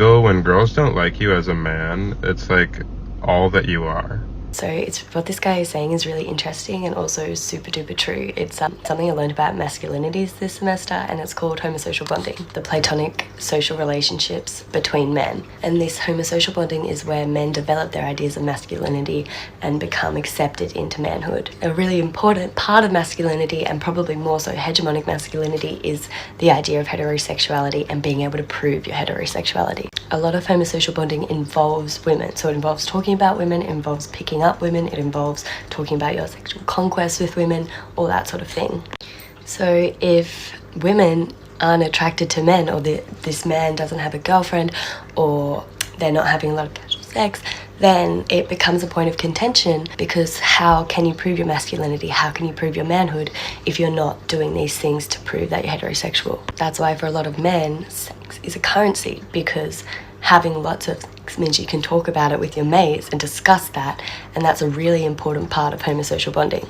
Feel when girls don't like you as a man, it's like all that you are. So it's what this guy is saying is really interesting and also super duper true. It's something I learned about masculinities this semester, and it's called homosocial bonding, the platonic social relationships between men. And this homosocial bonding is where men develop their ideas of masculinity and become accepted into manhood. A really important part of masculinity, and probably more so hegemonic masculinity, is the idea of heterosexuality and being able to prove your heterosexuality. A lot of homosocial bonding involves women. So it involves talking about women, it involves picking up women, it involves talking about your sexual conquest with women, all that sort of thing. So if women aren't attracted to men, or this man doesn't have a girlfriend, or they're not having a lot of casual sex, then it becomes a point of contention, because how can you prove your masculinity? How can you prove your manhood if you're not doing these things to prove that you're heterosexual? That's why for a lot of men, sex is a currency, because having lots of sex means you can talk about it with your mates and discuss that, and that's a really important part of homosocial bonding.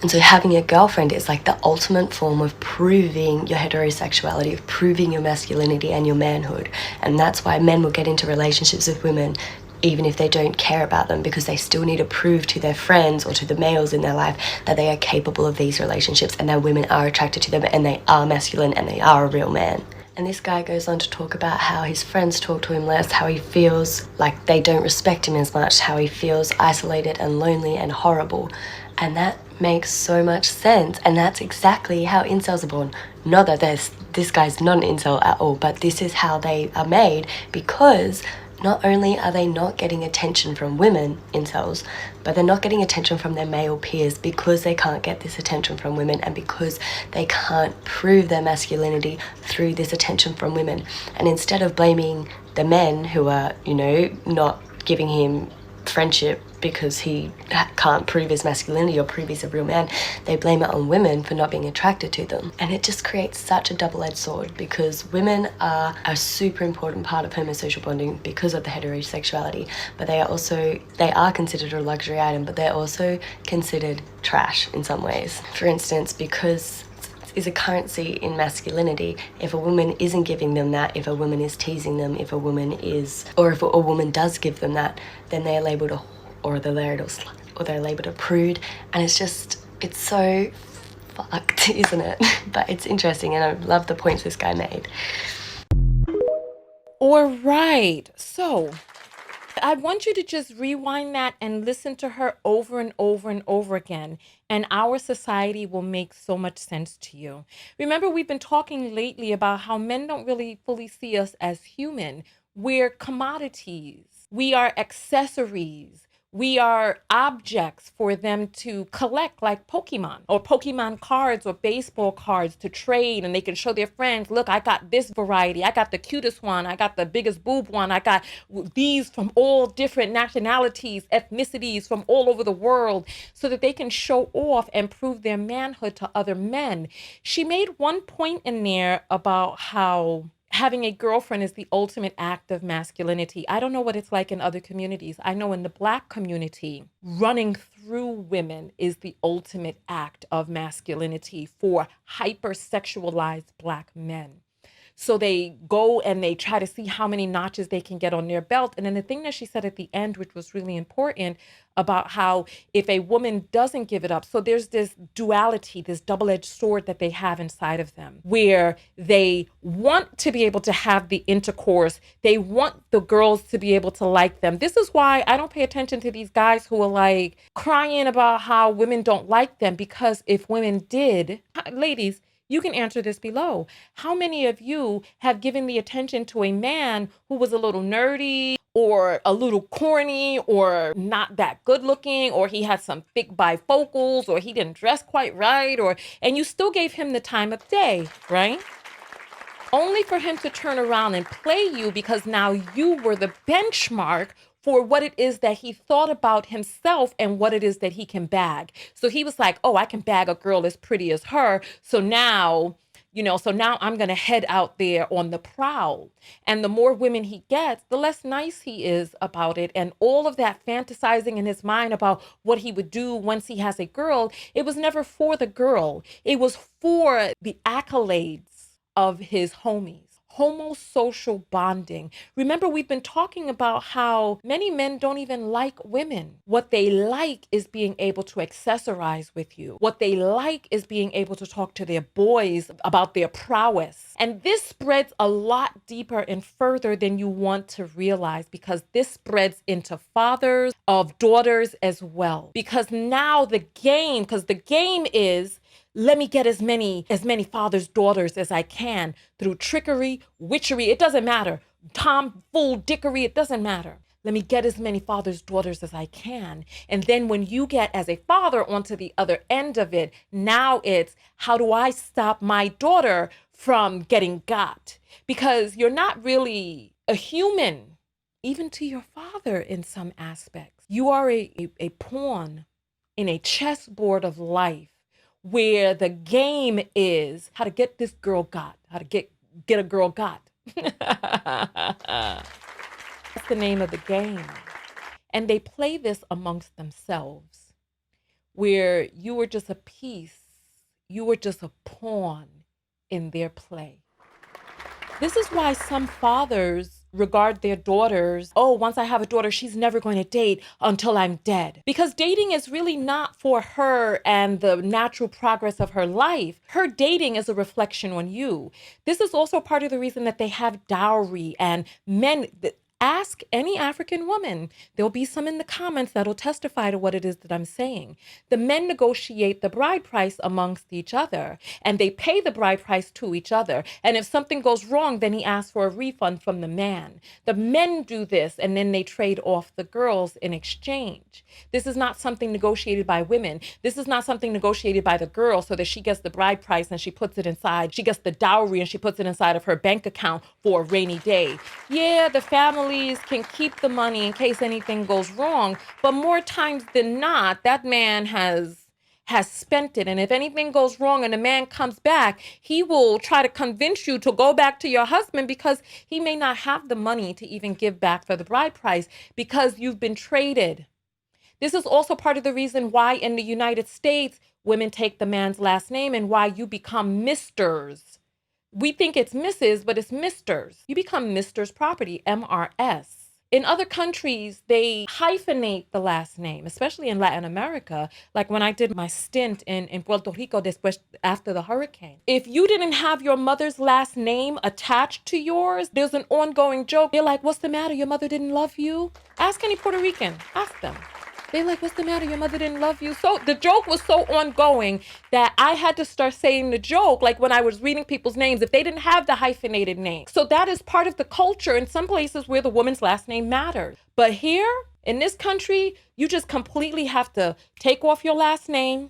And so having a girlfriend is like the ultimate form of proving your heterosexuality, of proving your masculinity and your manhood. And that's why men will get into relationships with women even if they don't care about them, because they still need to prove to their friends or to the males in their life that they are capable of these relationships and that women are attracted to them and they are masculine and they are a real man. And this guy goes on to talk about how his friends talk to him less, how he feels like they don't respect him as much, how he feels isolated and lonely and horrible. And that makes so much sense. And that's exactly how incels are born. Not that this guy's not an incel at all, but this is how they are made, because not only are they not getting attention from women, incels, but they're not getting attention from their male peers, because they can't get this attention from women and because they can't prove their masculinity through this attention from women. And instead of blaming the men who are, not giving him friendship because he can't prove his masculinity or prove he's a real man, they blame it on women for not being attracted to them. And it just creates such a double-edged sword, because women are a super important part of homosocial bonding because of the heterosexuality, but they are considered a luxury item, but they're also considered trash in some ways. For instance, because is a currency in masculinity. If a woman isn't giving them that, if a woman is teasing them, if a woman does give them that, then they're labeled a, or they're labeled a slut, or they're labeled a prude, and it's so fucked, isn't it? But it's interesting, and I love the points this guy made. All right. So I want you to just rewind that and listen to her over and over and over again. And our society will make so much sense to you. Remember, we've been talking lately about how men don't really fully see us as human. We're commodities, we are accessories. We are objects for them to collect, like Pokemon or Pokemon cards or baseball cards to trade. And they can show their friends, look, I got this variety. I got the cutest one. I got the biggest boob one. I got these from all different nationalities, ethnicities from all over the world, so that they can show off and prove their manhood to other men. She made one point in there about how having a girlfriend is the ultimate act of masculinity. I don't know what it's like in other communities. I know in the Black community, running through women is the ultimate act of masculinity for hypersexualized Black men. So they go and they try to see how many notches they can get on their belt. And then the thing that she said at the end, which was really important, about how if a woman doesn't give it up, so there's this duality, this double-edged sword that they have inside of them, where they want to be able to have the intercourse. They want the girls to be able to like them. This is why I don't pay attention to these guys who are like crying about how women don't like them, because if women did, ladies, you can answer this below. How many of you have given the attention to a man who was a little nerdy or a little corny or not that good looking, or he had some thick bifocals, or he didn't dress quite right, and you still gave him the time of day, right? Only for him to turn around and play you, because now you were the benchmark for what it is that he thought about himself and what it is that he can bag. So he was like, oh, I can bag a girl as pretty as her. So now, I'm going to head out there on the prowl. And the more women he gets, the less nice he is about it. And all of that fantasizing in his mind about what he would do once he has a girl, it was never for the girl. It was for the accolades of his homies. homosocial bonding. Remember, we've been talking about how many men don't even like women. What they like is being able to accessorize with you. What they like is being able to talk to their boys about their prowess. And this spreads a lot deeper and further than you want to realize, because this spreads into fathers of daughters as well. Because now the game is, let me get as many fathers' daughters as I can through trickery, witchery, it doesn't matter. Tomfool dickery, it doesn't matter. Let me get as many fathers' daughters as I can. And then when you get as a father onto the other end of it, now it's, how do I stop my daughter from getting got? Because you're not really a human, even to your father in some aspects. You are a pawn in a chessboard of life, where the game is how to get this girl got, how to get a girl got. That's the name of the game. And they play this amongst themselves, where you were just a piece, you were just a pawn in their play. This is why some fathers regard their daughters, oh, once I have a daughter, she's never going to date until I'm dead. Because dating is really not for her and the natural progress of her life. Her dating is a reflection on you. This is also part of the reason that they have dowry, and men. Ask any African woman. There'll be some in the comments that'll testify to what it is that I'm saying. The men negotiate the bride price amongst each other, and they pay the bride price to each other. And if something goes wrong, then he asks for a refund from the man. The men do this, and then they trade off the girls in exchange. This is not something negotiated by women. This is not something negotiated by the girl so that she gets the bride price and she puts it inside. She gets the dowry and she puts it inside of her bank account for a rainy day. Yeah, the family can keep the money in case anything goes wrong, but more times than not, that man has spent it. And if anything goes wrong and the man comes back, he will try to convince you to go back to your husband, because he may not have the money to even give back for the bride price, because you've been traded. This is also part of the reason why in the United States, women take the man's last name, and why you become Misters. We think it's Mrs., but it's Misters. You become Misters property, MRS. In other countries, they hyphenate the last name, especially in Latin America. Like when I did my stint in Puerto Rico after the hurricane. If you didn't have your mother's last name attached to yours, there's an ongoing joke. They're like, what's the matter? Your mother didn't love you? Ask any Puerto Rican. Ask them. They're like, what's the matter? Your mother didn't love you? So the joke was so ongoing that I had to start saying the joke, like when I was reading people's names, if they didn't have the hyphenated name. So that is part of the culture in some places where the woman's last name matters. But here in this country, you just completely have to take off your last name,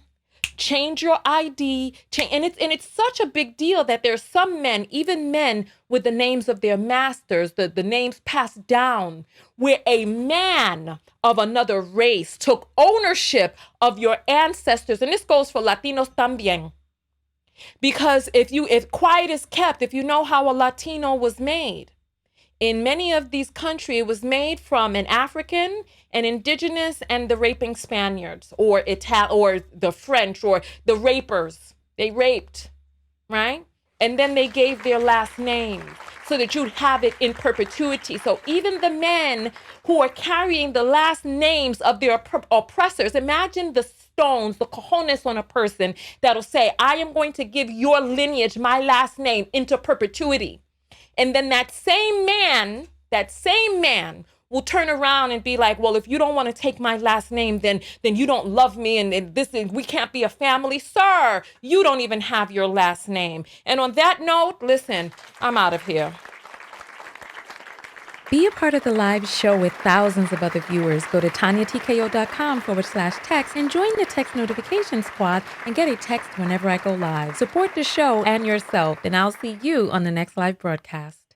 change your ID, and it's such a big deal that there's some men, even men with the names of their masters, the names passed down, where a man of another race took ownership of your ancestors. And this goes for Latinos también. Because if quiet is kept, if you know how a Latino was made, in many of these countries, it was made from an African, an indigenous, and the raping Spaniards, or the French, or the rapers. They raped, right? And then they gave their last name so that you'd have it in perpetuity. So even the men who are carrying the last names of their oppressors, imagine the stones, the cojones on a person that'll say, I am going to give your lineage my last name into perpetuity. And then that same man will turn around and be like, well, if you don't want to take my last name, then you don't love me, and we can't be a family. Sir, you don't even have your last name. And on that note, listen, I'm out of here. Be a part of the live show with thousands of other viewers. Go to TonyaTKO.com/text and join the text notification squad and get a text whenever I go live. Support the show and yourself, and I'll see you on the next live broadcast.